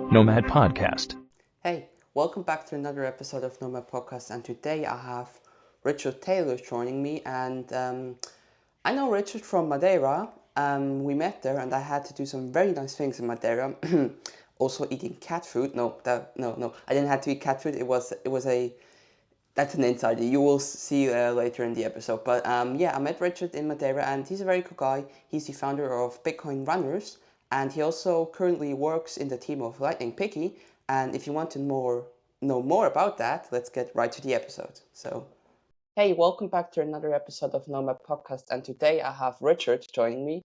Nomad Podcast. Hey, welcome back to another episode of Nomad Podcast, and today I have Richard Taylor joining me, and I know Richard from Madeira. We met there, and I had to do some very nice things in Madeira. Also eating cat food. No, I didn't have to eat cat food. That's an insider. You will see later in the episode. But yeah, I met Richard in Madeira, and he's a very cool guy. He's the founder of Bitcoin Runners, and he also currently works in the team of Lightning Piggy. And if you want to know more about that, let's get right to the episode. So, hey, welcome back to another episode of Nomad Podcast, and today I have Richard joining me.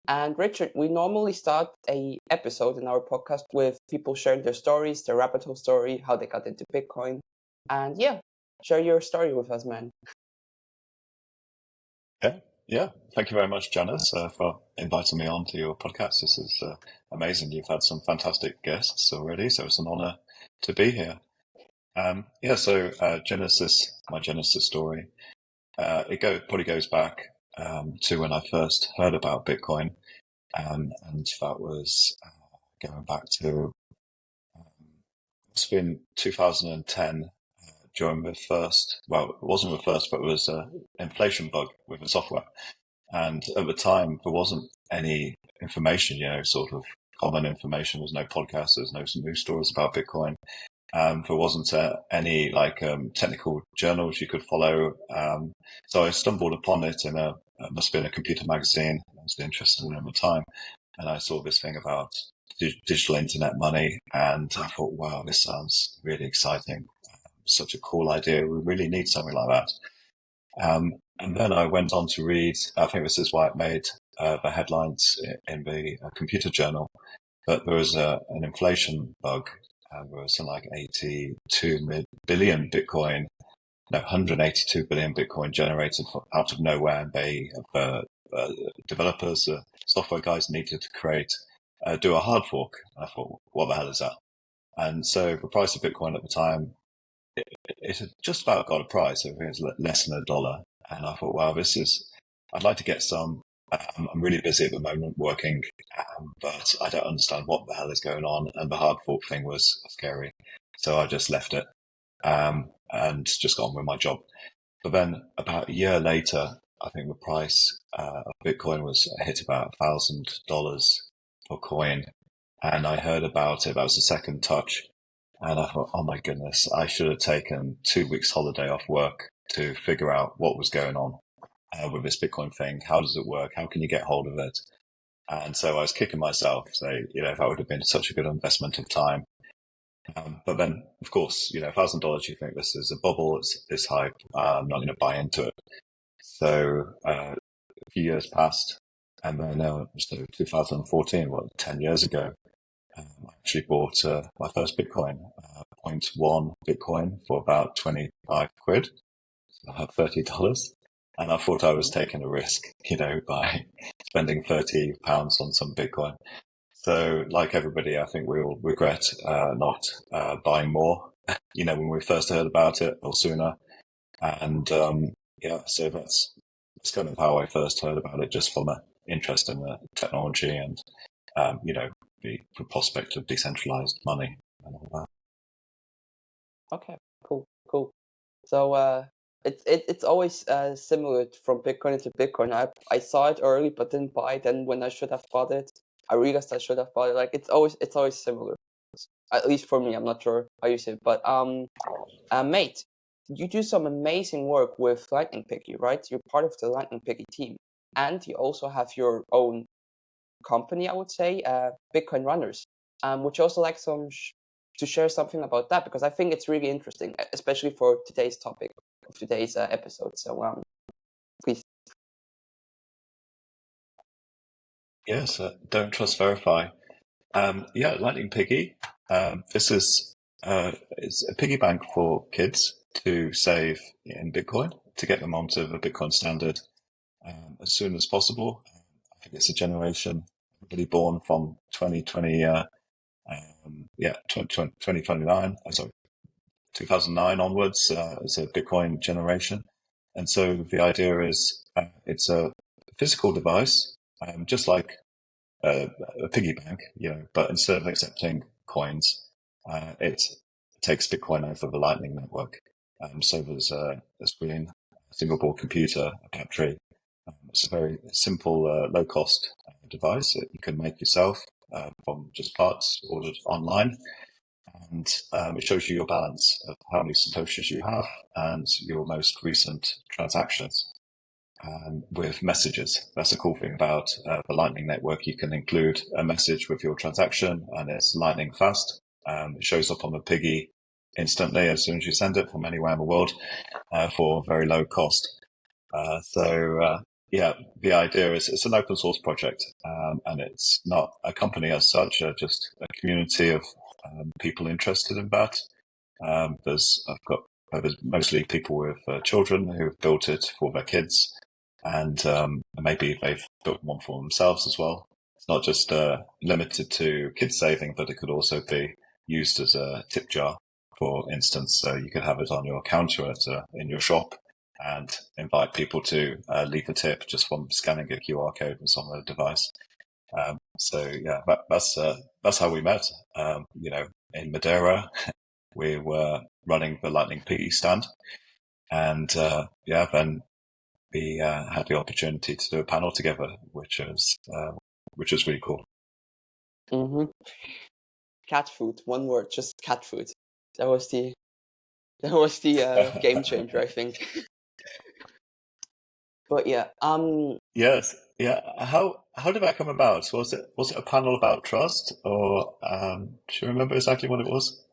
And Richard, we normally start a episode in our podcast with people sharing their stories, their rabbit hole story, how they got into Bitcoin, and yeah, share your story with us, man. Yeah. Thank you very much, Janice, for inviting me on to your podcast. This is amazing. You've had some fantastic guests already, so it's an honor to be here. So my Genesis story, probably goes back to when I first heard about Bitcoin, and that was going back to it's been 2010 during the first. Well, it wasn't the first, but it was an inflation bug with the software. And at the time, there wasn't any information, sort of common information. There's no podcasts, there's no news stories about Bitcoin. There wasn't any technical journals you could follow. So I stumbled upon it in it must have been a computer magazine. I was interested in it at the time. And I saw this thing about digital internet money. And I thought, wow, this sounds really exciting. Such a cool idea. We really need something like that. And then I went on to read, I think this is why it made the headlines in the computer journal, but there was an inflation bug. There was something like 82 billion Bitcoin, 182 billion Bitcoin generated out of nowhere. And developers, software guys needed to do a hard fork. And I thought, what the hell is that? And so the price of Bitcoin at the time, it had just about got a price. I think it was less than $1. And I thought, wow, I'd like to get some. I'm really busy at the moment working, but I don't understand what the hell is going on. And the hard fork thing was scary. So I just left it and just got on with my job. But then about a year later, I think the price of Bitcoin hit about $1,000 per coin. And I heard about it. That was the second touch. And I thought, oh my goodness, I should have taken 2 weeks holiday off work to figure out what was going on with this Bitcoin thing. How does it work? How can you get hold of it? And so I was kicking myself, say, that would have been such a good investment of time. But then, of course, $1,000, you think this is a bubble, it's hype, I'm not going to buy into it. So a few years passed, and then so 2014, 10 years ago, I actually bought my first Bitcoin, 0.1 Bitcoin for about 25 quid, $30. And I thought I was taking a risk, by spending £30 on some Bitcoin. So like everybody, I think we all regret not buying more, when we first heard about it or sooner. And so that's kind of how I first heard about it, just from an interest in the technology and, the prospect of decentralized money and all that. Okay, cool. So it's always similar from Bitcoin to Bitcoin. I saw it early but didn't buy it. Then when I should have bought it, I realized I should have bought it. Like it's always similar. At least for me, I'm not sure how you say it, but mate, you do some amazing work with Lightning Piggy, right? You're part of the Lightning Piggy team, and you also have your own company, I would say, Bitcoin Runners. Would you also like to share something about that? Because I think it's really interesting, especially for today's topic of today's episode. So please. Yes, don't trust, verify. Lightning Piggy. This is it's a piggy bank for kids to save in Bitcoin to get them onto the Bitcoin standard as soon as possible. I think it's a generation really born from 2029. Sorry, 2009 onwards as a Bitcoin generation. And so the idea is it's a physical device, just like a piggy bank, but instead of accepting coins. It takes Bitcoin over the Lightning Network. So there's a screen, a single board computer, a battery. It's a very simple, low-cost device that you can make yourself from just parts ordered online. And it shows you your balance of how many Satoshis you have and your most recent transactions with messages. That's the cool thing about the Lightning Network. You can include a message with your transaction and it's lightning fast. It shows up on the Piggy instantly as soon as you send it from anywhere in the world for very low cost. Yeah, the idea is it's an open source project, and it's not a company as such, just a community of people interested in that. There's mostly people with children who've built it for their kids, and maybe they've built one for themselves as well. It's not just limited to kids saving, but it could also be used as a tip jar. For instance, you could have it on your counter in your shop and invite people to leave a tip just from scanning a QR code that's on the device. That's how we met. In Madeira, we were running the Lightning Piggy stand, and then we had the opportunity to do a panel together, which was really cool. Mm-hmm. Cat food, one word, just cat food. That was the game changer, I think. But yeah, Yes, yeah. How did that come about? Was it a panel about trust, or do you remember exactly what it was?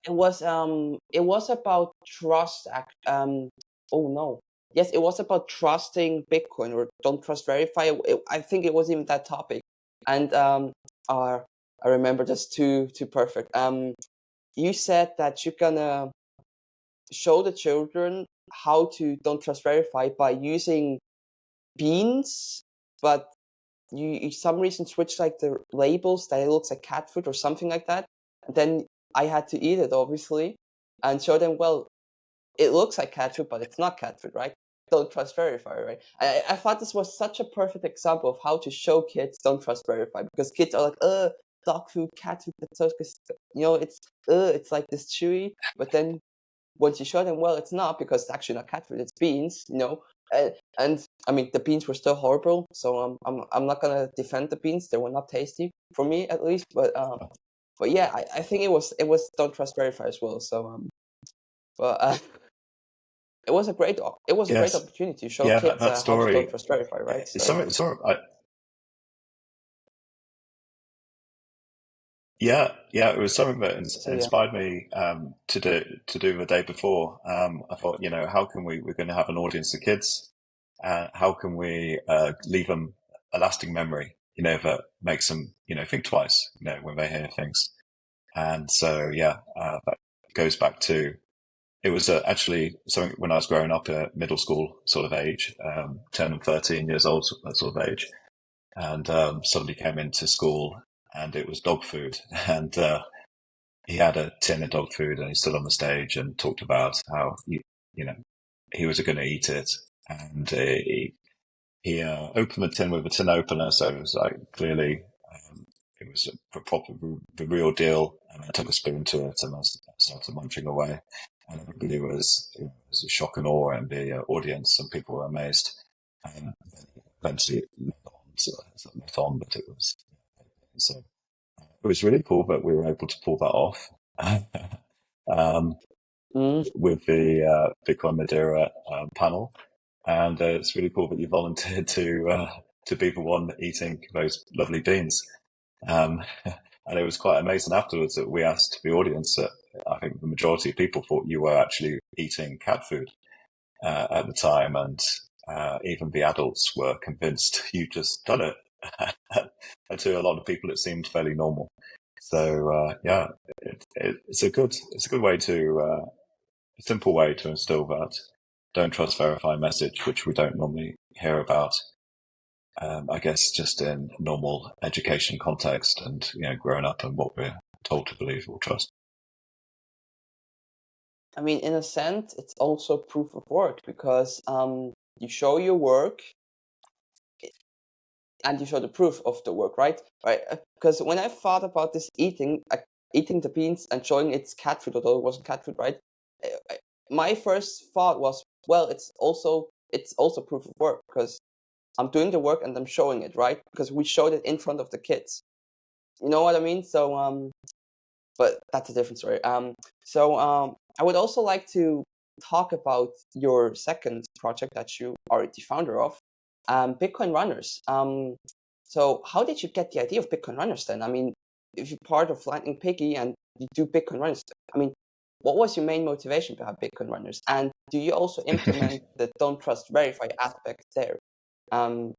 it was about trust. Oh no, yes, it was about trusting Bitcoin or don't trust verify. I think it was even that topic, and I remember just too perfect. You said that you're gonna show the children how to don't trust verify by using beans, but you some reason switched like the labels that it looks like cat food or something like that. And then I had to eat it obviously and show them, well, it looks like cat food, but it's not cat food, right? Don't trust verify, right? I thought this was such a perfect example of how to show kids don't trust verify, because kids are like, dog food, cat food, that's so, it's like this chewy, but then once you show them, well, it's not, because it's actually not cat food, it's beans, and I mean the beans were still horrible, so I'm not gonna defend the beans. They were not tasty for me, at least, but yeah, I think it was don't trust verify as well. So but it was a great Yes, opportunity to show yeah. kids That how to don't story. trust verify, right? It's So yeah. It was something that yeah. inspired me to do the day before. I thought, how can we're going to have an audience of kids. How can we leave them a lasting memory? That makes them think twice. When they hear things. And so that goes back to. It was actually something when I was growing up at middle school sort of age, 10 and 13 years old, that sort of age. And somebody came into school and it was dog food. And he had a tin of dog food and he stood on the stage and talked about how, he was going to eat it. And he opened the tin with a tin opener. So it was like clearly it was the real deal. And I took a spoon to it and I started munching away. And everybody it was a shock and awe in the audience, and people were amazed. And eventually it let on, but so it was really cool that we were able to pull that off. um, Mm. with the Bitcoin Madeira panel, and it's really cool that you volunteered to be the one eating those lovely beans. And it was quite amazing afterwards that we asked the audience that I think the majority of people thought you were actually eating cat food at the time, and even the adults were convinced you just done it. And to a lot of people, it seemed fairly normal. So it's a good way to a simple way to instill that don't trust verify message, which we don't normally hear about. I guess just in normal education context and growing up and what we're told to believe or trust. I mean, in a sense, it's also proof of work, because you show your work and you show the proof of the work, right? Right? Because when I thought about this eating, eating the beans and showing it's cat food, although it wasn't cat food, right? My first thought was, well, it's also proof of work because I'm doing the work and I'm showing it, right? Because we showed it in front of the kids. You know what I mean? So but that's a different story. I would also like to talk about your second project that you are the founder of, Bitcoin Runners. So how did you get the idea of Bitcoin Runners then? I mean, if you're part of Lightning Piggy and you do Bitcoin Runners, I mean, what was your main motivation behind Bitcoin Runners? And do you also implement the don't trust verify aspect there? Um,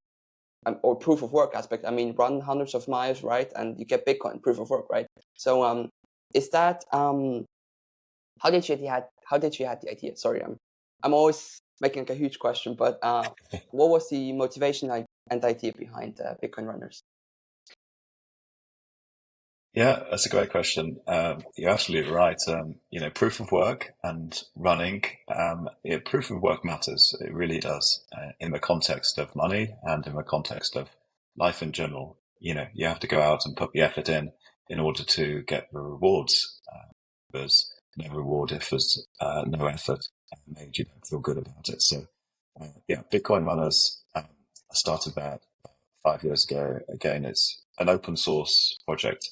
or proof of work aspect. I mean, run hundreds of miles, right? And you get Bitcoin, proof of work, right? So is that how did you had the idea? Sorry, I'm always making like a huge question, but what was the motivation and idea behind Bitcoin Runners? Yeah, that's a great question. You're absolutely right. Proof of work and running, proof of work matters. It really does, in the context of money and in the context of life in general. You have to go out and put the effort in order to get the rewards. There's no reward if there's no effort made. You don't feel good about it. So, Bitcoin Runners, I started that 5 years ago. Again, it's an open source project.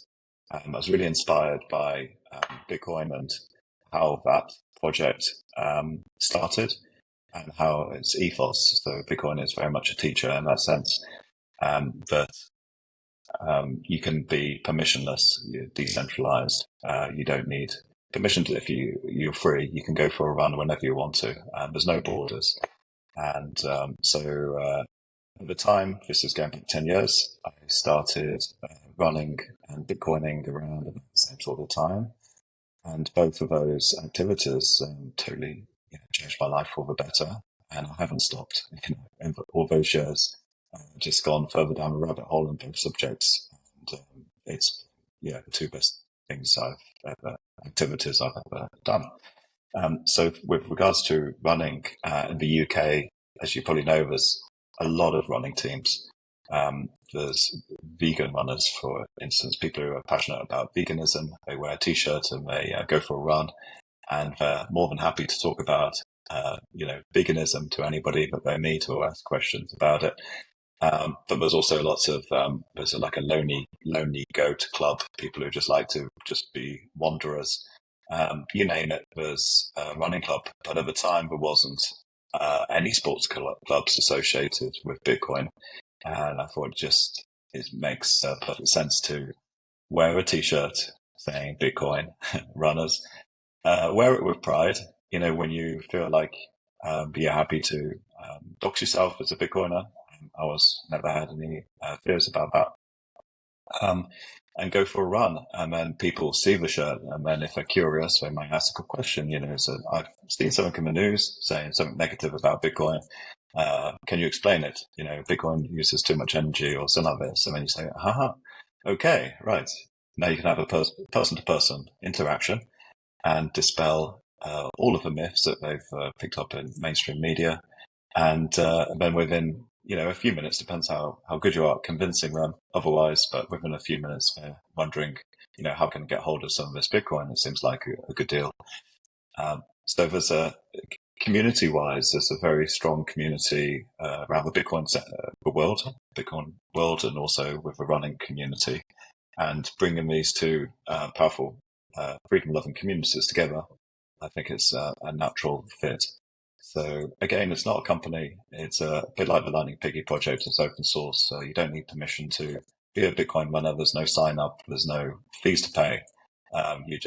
I was really inspired by Bitcoin and how that project started and how its ethos. So Bitcoin is very much a teacher in that sense, that you can be permissionless, you're decentralized. You don't need permission if you're free. You can go for a run whenever you want to. There's no borders. And at the time, this is going back 10 years, I started running and Bitcoining around at the same sort of time. And both of those activities totally changed my life for the better. And I haven't stopped. In all those years, just gone further down the rabbit hole in both subjects. And it's, the two best things activities I've ever done. So with regards to running in the UK, as you probably know, there's a lot of running teams. There's vegan runners, for instance, people who are passionate about veganism. They wear a t-shirt and they go for a run, and they're more than happy to talk about, veganism to anybody that they meet or ask questions about it. But there's also lots of there's like a lonely goat club, people who just like to just be wanderers. You name it, there's a running club. But at the time, there wasn't any sports clubs associated with Bitcoin, and I thought it makes perfect sense to wear a T-shirt saying Bitcoin runners, wear it with pride. When you feel like you're happy to dox yourself as a Bitcoiner. I never had any fears about that. And go for a run, and then people see the shirt, and then if they're curious, they might ask a question. So I've seen something in the news saying something negative about Bitcoin. Can you explain it? Bitcoin uses too much energy or something like this. And then you say, haha, okay, right. Now you can have a person-to-person interaction and dispel all of the myths that they've picked up in mainstream media. And then within, a few minutes, depends how good you are at convincing them otherwise, but within a few minutes, they're wondering, how can I get hold of some of this Bitcoin? It seems like a good deal. So there's community-wise, there's a very strong community around the Bitcoin world, and also with the running community. And bringing these two powerful freedom-loving communities together, I think it's a natural fit. So again, it's not a company. It's a bit like the Lightning Piggy project. It's open source, so you don't need permission to be a Bitcoin runner. There's no sign up. There's no fees to pay. You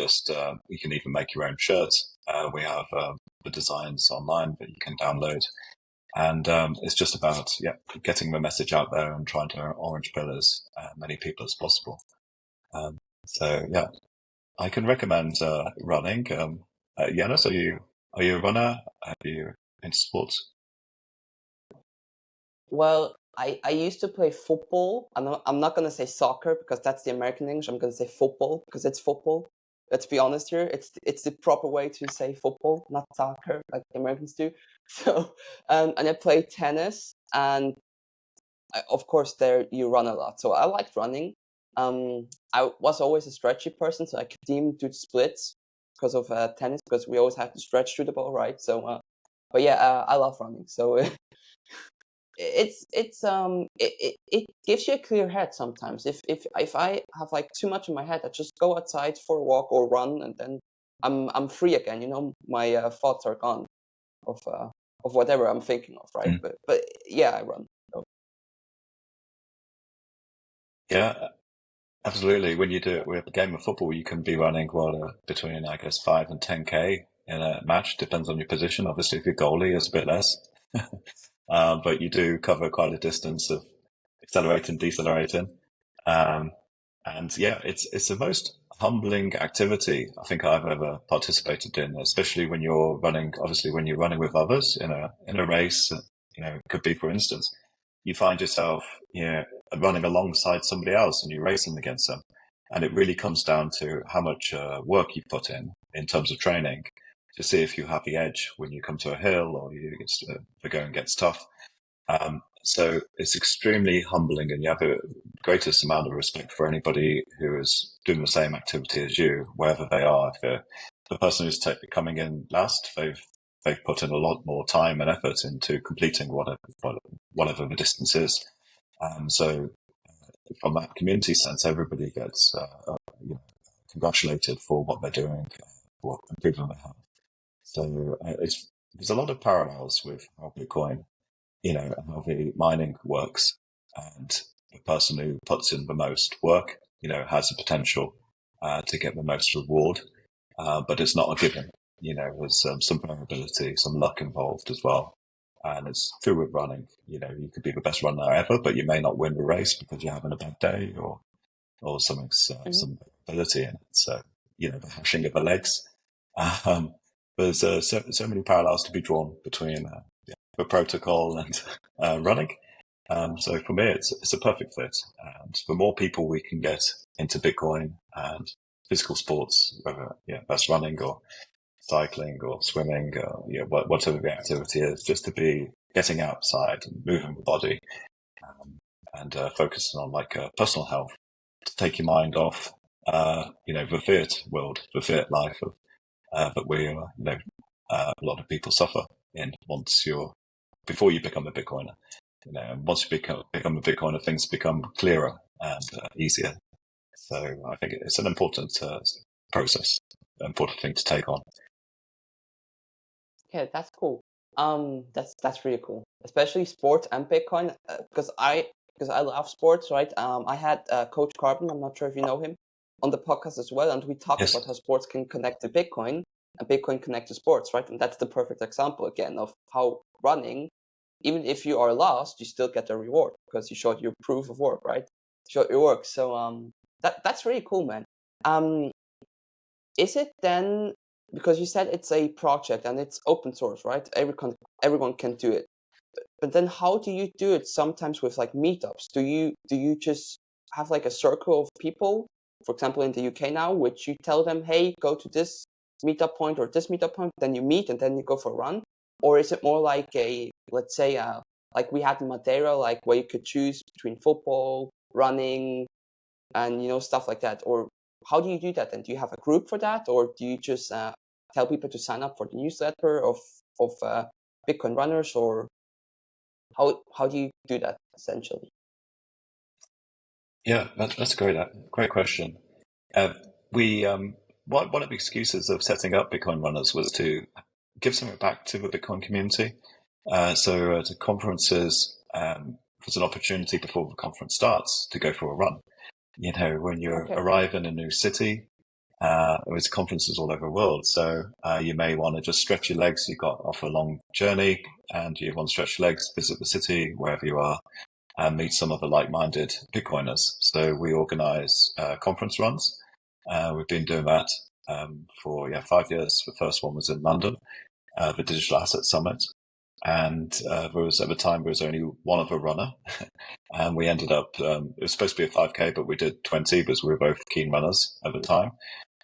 can even make your own shirts. We have the designs online that you can download. And it's just about getting the message out there and trying to orange pill as many people as possible. I can recommend running. Yanis, are you a runner? Have you in sports? Well, I used to play football. I'm not gonna say soccer because that's the American English. I'm gonna say football because it's football. Let's be honest here. It's the proper way to say football, not soccer like the Americans do. So and I played tennis, and of course there you run a lot. So I liked running. I was always a stretchy person, so I could even do the splits because of tennis, because we always have to stretch through the ball, right? So, but yeah, I love running. So it gives you a clear head sometimes. If I have like too much in my head, I just go outside for a walk or run, and then I'm free again. You know, my thoughts are gone of whatever I'm thinking of, right? Mm. But yeah, I run. So. Yeah, absolutely. When you do it with a game of football, you can be running between, I guess, 5 and 10K in a match. Depends on your position. Obviously, if you're goalie, it's a bit less. But you do cover quite a distance of accelerating, decelerating. Um, and yeah, it's the most humbling activity I think I've ever participated in, especially when you're running, obviously when you're running with others in a race, it could be, for instance, you find yourself, running alongside somebody else and you're racing against them. And it really comes down to how much work you put in terms of training to see if you have the edge when you come to a hill or the going gets tough. So it's extremely humbling, and you have the greatest amount of respect for anybody who is doing the same activity as you, wherever they are. If the person who's coming in last, they've put in a lot more time and effort into completing whatever the distance is. So from that community sense, everybody gets congratulated for what they're doing, for improving their health. So there's a lot of parallels with how Bitcoin, how the mining works, and the person who puts in the most work, has the potential to get the most reward. But it's not a given. There's some variability, some luck involved as well. And it's true with running. You could be the best runner ever, but you may not win the race because you're having a bad day or some variability in it. So, the hashing of the legs. Um, there's so many parallels to be drawn between the protocol and running. So for me, it's a perfect fit. And the more people we can get into Bitcoin and physical sports, whether that's running or cycling or swimming, or whatever the activity is, just to be getting outside and moving the body, and focusing on personal health, to take your mind off, the fiat world, the fiat life that a lot of people suffer in before you become a Bitcoiner. Once you become a Bitcoiner, things become clearer and easier. So I think it's an important process, an important thing to take on. Okay, that's cool. That's really cool, especially sports and Bitcoin, because I love sports, right? I had Coach Carbon. I'm not sure if you know him, on the podcast as well, and we talked Yes. about how sports can connect to Bitcoin and Bitcoin connect to sports, right? And that's the perfect example again of how running, even if you are lost, you still get a reward because you showed your proof of work, right? Showed your work. So that's really cool, man. Um, is it then, because you said it's a project and it's open source, right? Everyone can do it. But then how do you do it sometimes with like meetups? Do you just have like a circle of people, for example in the UK now, which you tell them, hey, go to this meetup point or this meetup point, then you meet and then you go for a run? Or is it more like let's say like we had in Madeira, like where you could choose between football, running, and stuff like that? Or how do you do that? And do you have a group for that, or do you just tell people to sign up for the newsletter of Bitcoin runners, or how do you do that essentially? Yeah, that's a great question. Uh, we one of the excuses of setting up Bitcoin runners was to give something back to the Bitcoin community. So to conferences, was an opportunity before the conference starts to go for a run. When you Okay. arrive in a new city, there's conferences all over the world. So you may want to just stretch your legs. You got off a long journey and you want to stretch your legs, visit the city, wherever you are, and meet some other like-minded Bitcoiners. So we organize conference runs. We've been doing that for 5 years. The first one was in London, the Digital Asset Summit. And at the time, there was only one other runner. And we ended up, it was supposed to be a 5K, but we did 20 because we were both keen runners at the time.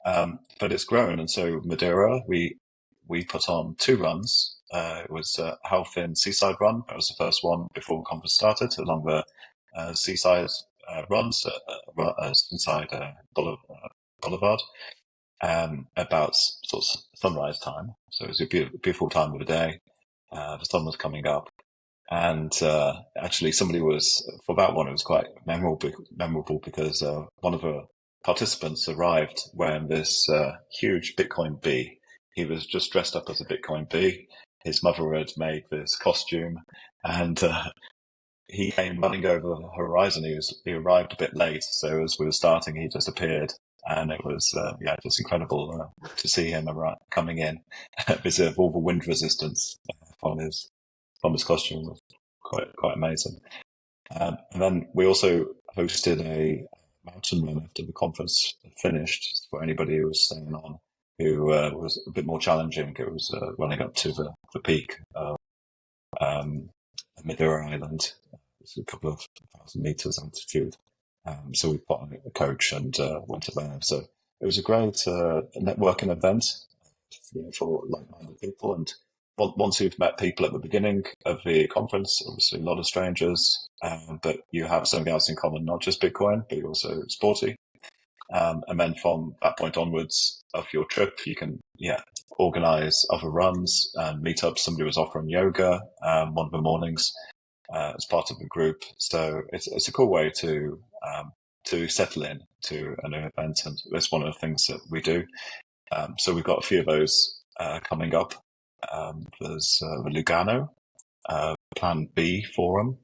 But it's grown. And so Madeira, we put on 2 runs. It was a Health in Seaside Run. That was the first one before the conference started, along the seaside runs inside Boulevard, about sort of sunrise time. So it was a beautiful time of the day. The sun was coming up. And actually, somebody was, for that one, it was quite memorable because one of the participants arrived wearing this huge Bitcoin bee. He was just dressed up as a Bitcoin bee. His mother had made this costume, and he came running over the horizon. He arrived a bit late, so as we were starting, he just appeared, and it was just incredible to see him coming in with all the wind resistance from his costume. Was quite amazing. And then we also hosted a mountain run after the conference finished for anybody who was staying on, who was a bit more challenging. It was running up to the peak of Madeira Island. It's a couple of thousand meters altitude. So we put on a coach and went up there. So it was a great networking event for like-minded people. And once you've met people at the beginning of the conference, obviously a lot of strangers, but you have something else in common, not just Bitcoin, but you're also sporty. And then from that point onwards of your trip, you can, organize other runs and meet up. Somebody was offering yoga one of the mornings as part of the group. So it's a cool way to settle in to a new event. And that's one of the things that we do. So we've got a few of those coming up. There's the Lugano Plan B Forum,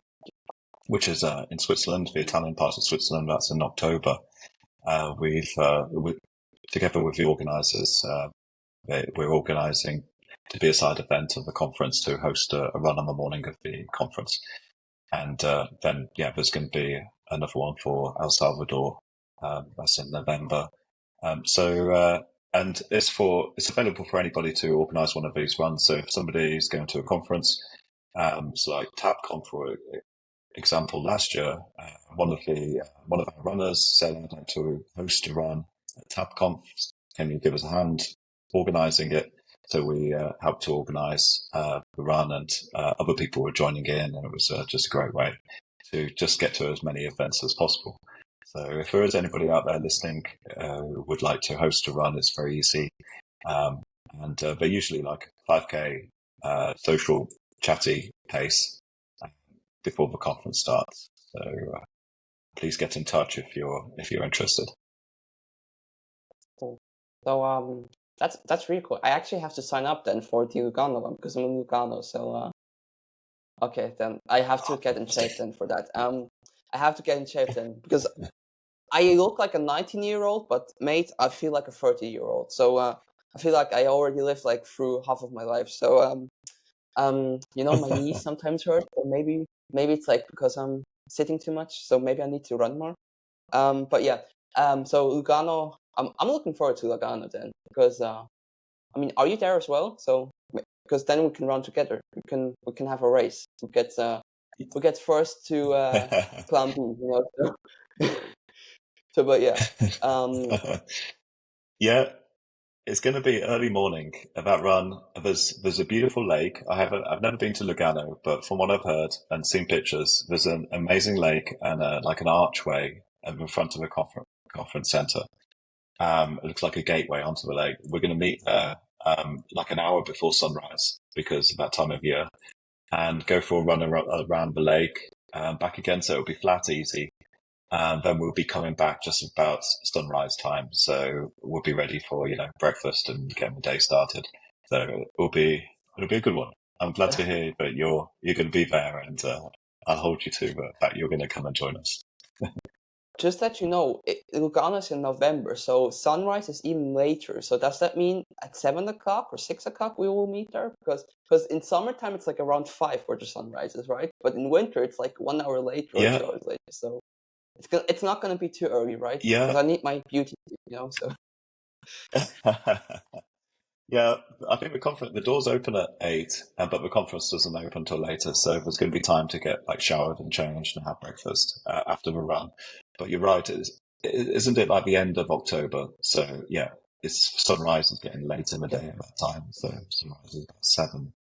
which is in Switzerland, the Italian part of Switzerland. That's in October. We've together with the organisers, we're organising to be a side event of the conference to host a run on the morning of the conference, and then there's going to be another one for El Salvador. That's in November. And it's available for anybody to organise one of these runs. So if somebody is going to a conference, so like TabCon for example, last year, one of our runners said, "I'd like to host a run at TabConf. Can you give us a hand organising it?" So we helped to organise the run, and other people were joining in, and it was just a great way to just get to as many events as possible. So if there is anybody out there listening who would like to host a run, it's very easy. And they're usually like 5K social chatty pace before the conference starts. So please get in touch if you're interested. Cool. So that's really cool. I actually have to sign up then for the Lugano one because I'm in Lugano. So okay, then I have to get in shape then for that. I have to get in shape then because I look like a 19-year-old, but mate, I feel like a 30-year-old. So I feel like I already lived like through half of my life. So my knees sometimes hurt, or maybe it's like because I'm sitting too much. So maybe I need to run more. But yeah. So Lugano, I'm looking forward to Lugano then because are you there as well? So because then we can run together. We can have a race. Who gets first to Plan B? So, so but yeah. Yeah, it's going to be early morning of that run. There's a beautiful lake. I've never been to Lugano, but from what I've heard and seen pictures, there's an amazing lake and like an archway in front of the conference center. It looks like a gateway onto the lake. We're going to meet there like an hour before sunrise because of that time of year, and go for a run around the lake, back again. So it'll be flat, easy. And then we'll be coming back just about sunrise time. So we'll be ready for, breakfast and getting the day started. So it'll be a good one. I'm glad to hear that you're going to be there, and I'll hold you to the fact you're going to come and join us. Just that Lugano is in November, so sunrise is even later. So does that mean at 7 o'clock or 6 o'clock we will meet there? Because in summertime it's like around 5 where the sun rises, right? But in winter it's like 1 hour later or 2 hours later. So it's not going to be too early, right? Yeah. Because I need my beauty, so. Yeah, I think the doors open at 8, but the conference doesn't open until later. So there's going to be time to get like showered and changed and have breakfast after the run. But you're right, isn't it like the end of October? So yeah, sunrise is getting late in the day at that time. So sunrise is about 7.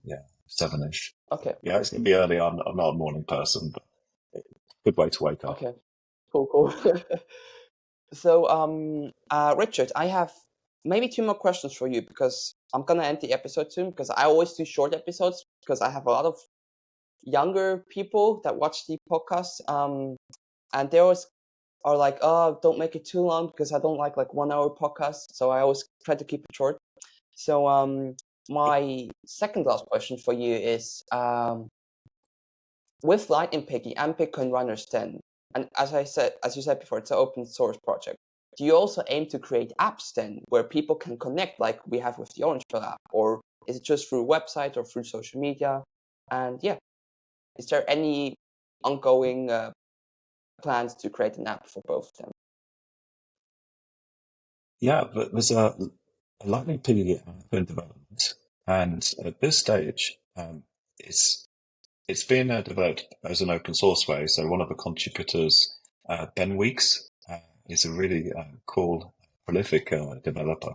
Yeah, 7-ish. Okay. Yeah, it's going to be early. I'm not a morning person, but good way to wake up. Okay. Cool. So, Richard, I have maybe two more questions for you because I'm gonna end the episode soon because I always do short episodes because I have a lot of younger people that watch the podcast. And they always are like, "Oh, don't make it too long because I don't like 1 hour podcasts." So I always try to keep it short. So, my second last question for you is, with Lightning Piggy and Bitcoin Runners 10, and as you said before, it's an open source project. Do you also aim to create apps then where people can connect like we have with the Orange Pill app, or is it just through website or through social media? And yeah, is there any ongoing plans to create an app for both of them? Yeah, but there's a Lightning Piggy app in development, and at this stage, it's been developed as an open source way. So one of the contributors, Ben Weeks, is a really cool, prolific developer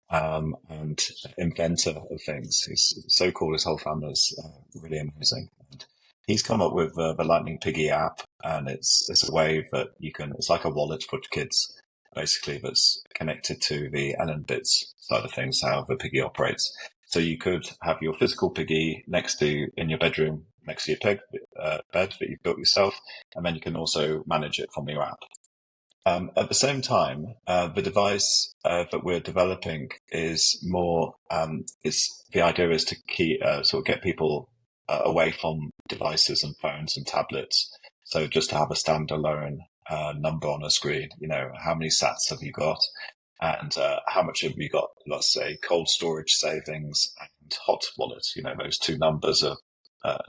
and inventor of things. He's so cool. His whole family is really amazing. And he's come up with the Lightning Piggy app, and it's a way that you can. It's like a wallet for kids, basically, that's connected to the Ellen Bits side of things, how the piggy operates. So you could have your physical piggy next to in your bedroom, next to your bed that you've built yourself, and then you can also manage it from your app. At the same time, the device that we're developing is more. Is the idea is to sort of get people away from devices and phones and tablets. So just to have a standalone number on a screen. You know, how many sats have you got, and how much have you got? Let's say cold storage savings and hot wallet. You know, those two numbers are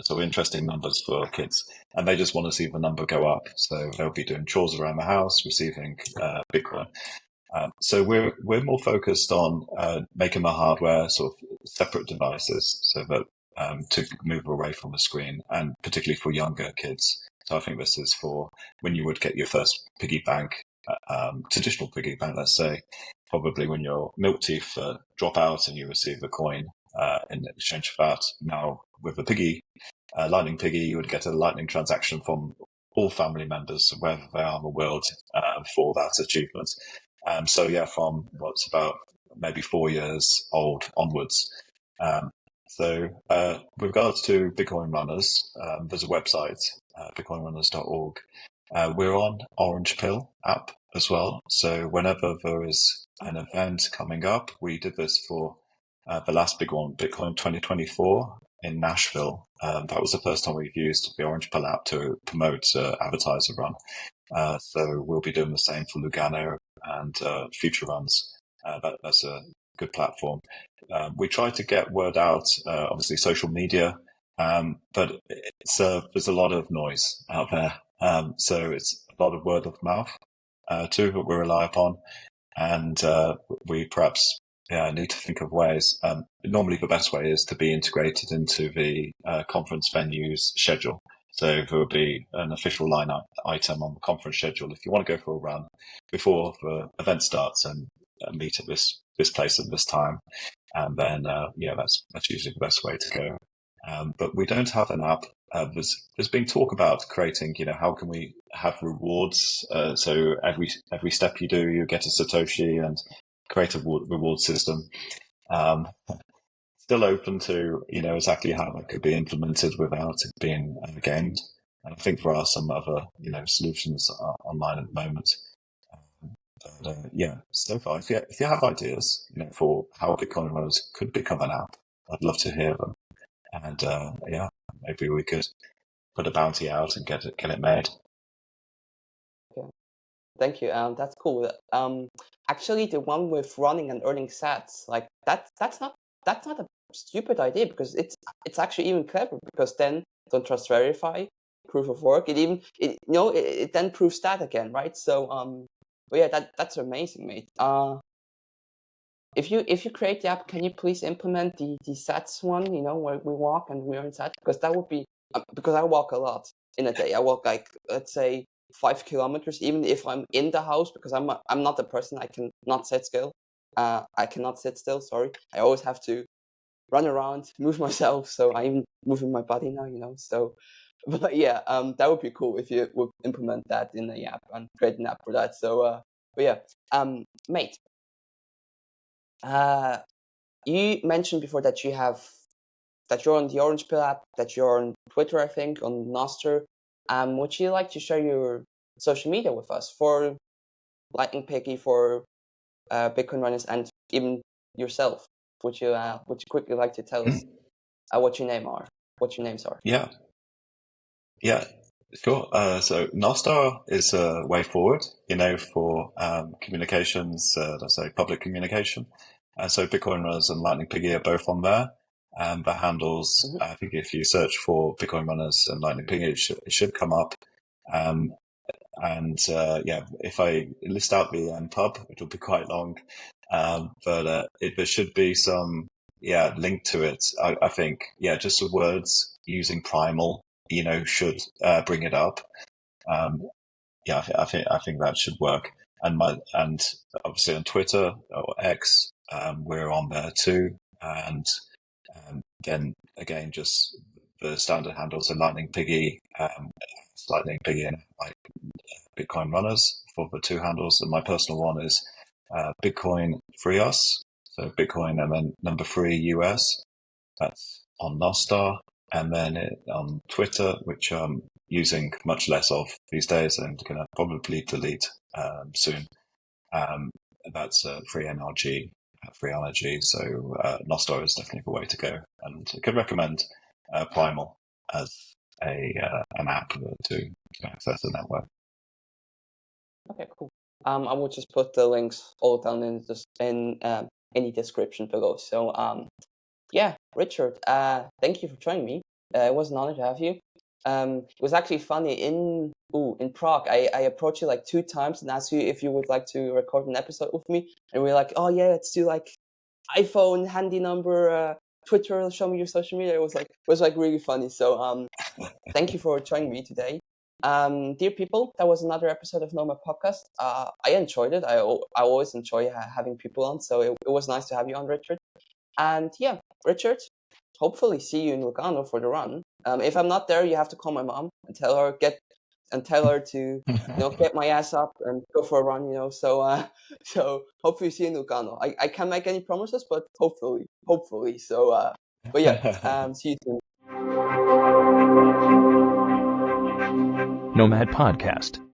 sort of interesting numbers for kids, and they just want to see the number go up. So they'll be doing chores around the house, receiving Bitcoin. So we're more focused on making the hardware sort of separate devices, so that to move away from the screen, and particularly for younger kids. So I think this is for when you would get your first piggy bank, traditional piggy bank, let's say, probably when your milk teeth drop out and you receive a coin in exchange for that. Now with the piggy, Lightning Piggy, you would get a Lightning transaction from all family members, wherever they are in the world, for that achievement. So yeah, from what's about maybe 4 years old onwards. With regards to Bitcoin runners, there's a website, bitcoinrunners.org. We're on Orange Pill app as well. So whenever there is an event coming up, we did this for the last big one, Bitcoin 2024 in Nashville. That was the first time we've used the Orange Pill app to promote advertiser run. So we'll be doing the same for Lugano and future runs. That's a good platform. We try to get word out, obviously social media, but there's a lot of noise out there. So it's a lot of word of mouth too that we rely upon, and we perhaps need to think of ways. Normally, the best way is to be integrated into the conference venue's schedule. So there will be an official line item on the conference schedule if you want to go for a run before the event starts and meet at this place at this time. And then that's usually the best way to go. But we don't have an app. There's been talk about creating, how can we have rewards? So every step you do, you get a Satoshi, and create a reward system. Still open to, exactly how that could be implemented without it being gamed. And I think there are some other, solutions online at the moment. So far, if you have ideas, for how Bitcoin runners could become an app, I'd love to hear them. And maybe we could put a bounty out and get it made. Okay. Thank you. That's cool. Actually, the one with running and earning sats, like that's not a stupid idea because it's actually even clever because then don't trust verify proof of work. It then proves that again, right? So but yeah, that's amazing, mate. If you create the app, can you please implement the sats one? Where we walk and we earn sats because that would be because I walk a lot in a day. I walk like let's say 5 kilometers, even if I'm in the house because I'm not the person I can not sit still. I cannot sit still. Sorry, I always have to run around, move myself. So I'm moving my body now. So But yeah, that would be cool if you would implement that in the app and create an app for that. So, but yeah, mate, uh, you mentioned before that you're on the Orange Pill app, that you're on Twitter, I think, on Nostr. Would you like to share your social media with us for Lightning Piggy, for Bitcoin runners, and even yourself? Would you quickly like to tell us what your names are? Yeah, yeah, sure. So Nostar is a way forward, for communications, let's say public communication. So Bitcoin Runners and Lightning Piggy are both on there. The handles, Mm-hmm. I think if you search for Bitcoin Runners and Lightning Piggy, it should come up. Um, and yeah, if I list out the pub, it'll be quite long. But there should be some, link to it. I think, just the words using primal, should bring it up. Um, yeah, I think that should work. And obviously on Twitter or X, we're on there too. And then again, just the standard handles are Lightning Piggy, Lightning Piggy, and like Bitcoin Runners for the two handles. And my personal one is Bitcoin Free Us. So Bitcoin and then number 3 US. That's on Nostar. And then on Twitter, which I'm using much less of these days and going to probably delete soon. Um, that's free NRG, free energy. So Nostar is definitely the way to go. And I could recommend Primal as an app to access the network. Okay, cool. I will just put the links all down in any description below. So yeah, Richard, thank you for joining me. It was an honor to have you. It was actually funny in Prague. I approached you like 2 times and asked you if you would like to record an episode with me, and we were like, oh yeah, let's do like iPhone handy number, Twitter, show me your social media. It was like really funny. So thank you for joining me today. Dear people, that was another episode of Noma Podcast. I enjoyed it. I always enjoy having people on, so it was nice to have you on, Richard. And yeah, Richard, hopefully see you in Lugano for the run. If I'm not there, you have to call my mom and tell her to get my ass up and go for a run. So hopefully see you in Lugano. I can't make any promises, but hopefully. So but yeah, see you soon. Nomad Podcast.